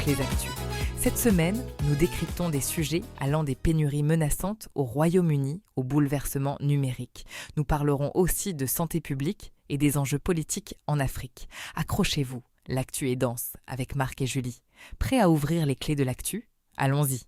Clés Actu. Cette semaine, nous décryptons des sujets allant des pénuries menaçantes au Royaume-Uni au bouleversement numérique. Nous parlerons aussi de santé publique et des enjeux politiques en Afrique. Accrochez-vous, l'actu est dense avec Marc et Julie. Prêts à ouvrir les clés de l'actu ? Allons-y.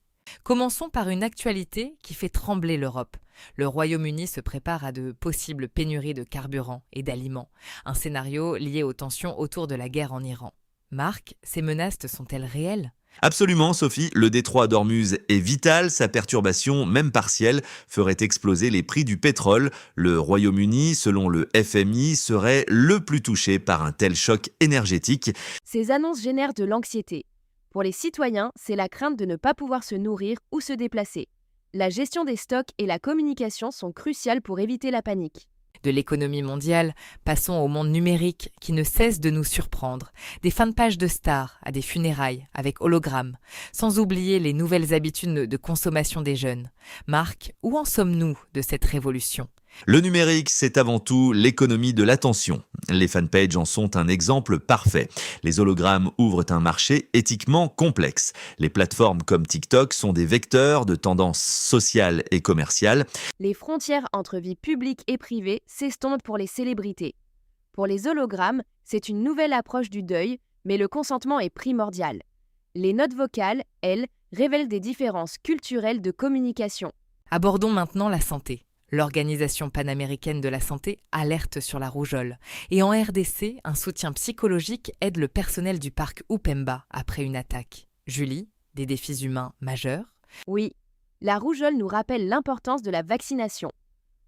Commençons par une actualité qui fait trembler l'Europe. Le Royaume-Uni se prépare à de possibles pénuries de carburant et d'aliments, un scénario lié aux tensions autour de la guerre en Iran. Marc, ces menaces sont-elles réelles ? Absolument, Sophie, le détroit d'Ormuz est vital, sa perturbation, même partielle, ferait exploser les prix du pétrole. Le Royaume-Uni, selon le FMI, serait le plus touché par un tel choc énergétique. Ces annonces génèrent de l'anxiété. Pour les citoyens, c'est la crainte de ne pas pouvoir se nourrir ou se déplacer. La gestion des stocks et la communication sont cruciales pour éviter la panique. De l'économie mondiale, passons au monde numérique qui ne cesse de nous surprendre. Des fins de page de stars à des funérailles avec hologramme, sans oublier les nouvelles habitudes de consommation des jeunes. Marc, où en sommes-nous de cette révolution ? Le numérique, c'est avant tout l'économie de l'attention. Les fanpages en sont un exemple parfait. Les hologrammes ouvrent un marché éthiquement complexe. Les plateformes comme TikTok sont des vecteurs de tendances sociales et commerciales. Les frontières entre vie publique et privée s'estompent pour les célébrités. Pour les hologrammes, c'est une nouvelle approche du deuil, mais le consentement est primordial. Les notes vocales, elles, révèlent des différences culturelles de communication. Abordons maintenant la santé. L'Organisation panaméricaine de la santé alerte sur la rougeole. Et en RDC, un soutien psychologique aide le personnel du parc Upemba après une attaque. Julie, des défis humains majeurs ? Oui, la rougeole nous rappelle l'importance de la vaccination.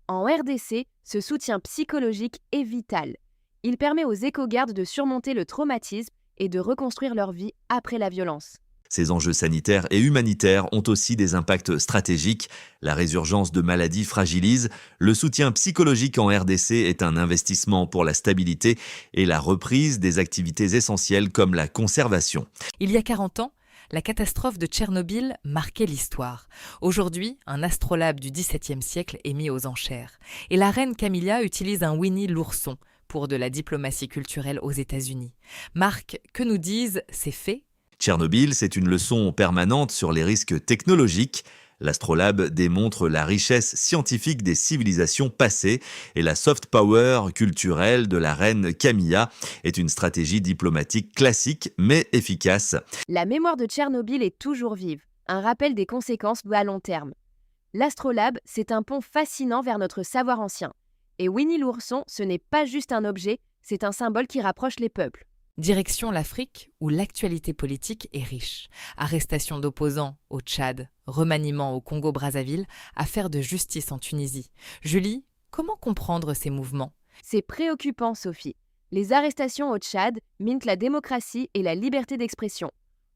En RDC, ce soutien psychologique est vital. Il permet aux éco-gardes de surmonter le traumatisme et de reconstruire leur vie après la violence. Ces enjeux sanitaires et humanitaires ont aussi des impacts stratégiques. La résurgence de maladies fragilise. Le soutien psychologique en RDC est un investissement pour la stabilité et la reprise des activités essentielles comme la conservation. Il y a 40 ans, la catastrophe de Tchernobyl marquait l'histoire. Aujourd'hui, un astrolabe du XVIIe siècle est mis aux enchères. Et la reine Camilla utilise un Winnie l'ourson pour de la diplomatie culturelle aux États-Unis. Marc, que nous disent ces faits ? Tchernobyl, c'est une leçon permanente sur les risques technologiques. L'astrolabe démontre la richesse scientifique des civilisations passées et la soft power culturelle de la reine Camilla est une stratégie diplomatique classique mais efficace. La mémoire de Tchernobyl est toujours vive, un rappel des conséquences à long terme. L'astrolabe, c'est un pont fascinant vers notre savoir ancien. Et Winnie l'ourson, ce n'est pas juste un objet, c'est un symbole qui rapproche les peuples. Direction l'Afrique, où l'actualité politique est riche. Arrestation d'opposants au Tchad, remaniement au Congo-Brazzaville, affaire de justice en Tunisie. Julie, comment comprendre ces mouvements ? C'est préoccupant, Sophie. Les arrestations au Tchad minent la démocratie et la liberté d'expression.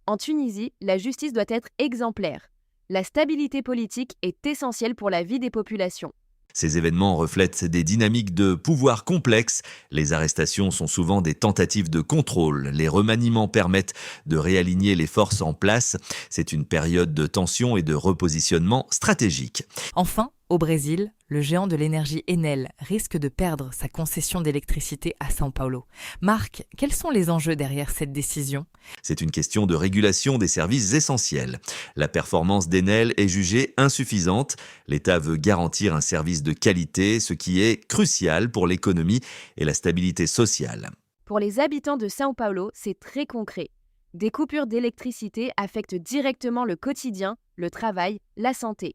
En Tunisie, la justice doit être exemplaire. La stabilité politique est essentielle pour la vie des populations. Ces événements reflètent des dynamiques de pouvoir complexes. Les arrestations sont souvent des tentatives de contrôle. Les remaniements permettent de réaligner les forces en place. C'est une période de tension et de repositionnement stratégique. Enfin, au Brésil, le géant de l'énergie Enel risque de perdre sa concession d'électricité à São Paulo. Marc, quels sont les enjeux derrière cette décision ? C'est une question de régulation des services essentiels. La performance d'Enel est jugée insuffisante. L'État veut garantir un service de qualité, ce qui est crucial pour l'économie et la stabilité sociale. Pour les habitants de São Paulo, c'est très concret. Des coupures d'électricité affectent directement le quotidien, le travail, la santé.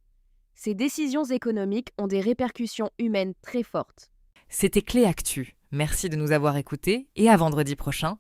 Ces décisions économiques ont des répercussions humaines très fortes. C'était Clé Actu. Merci de nous avoir écoutés et à vendredi prochain.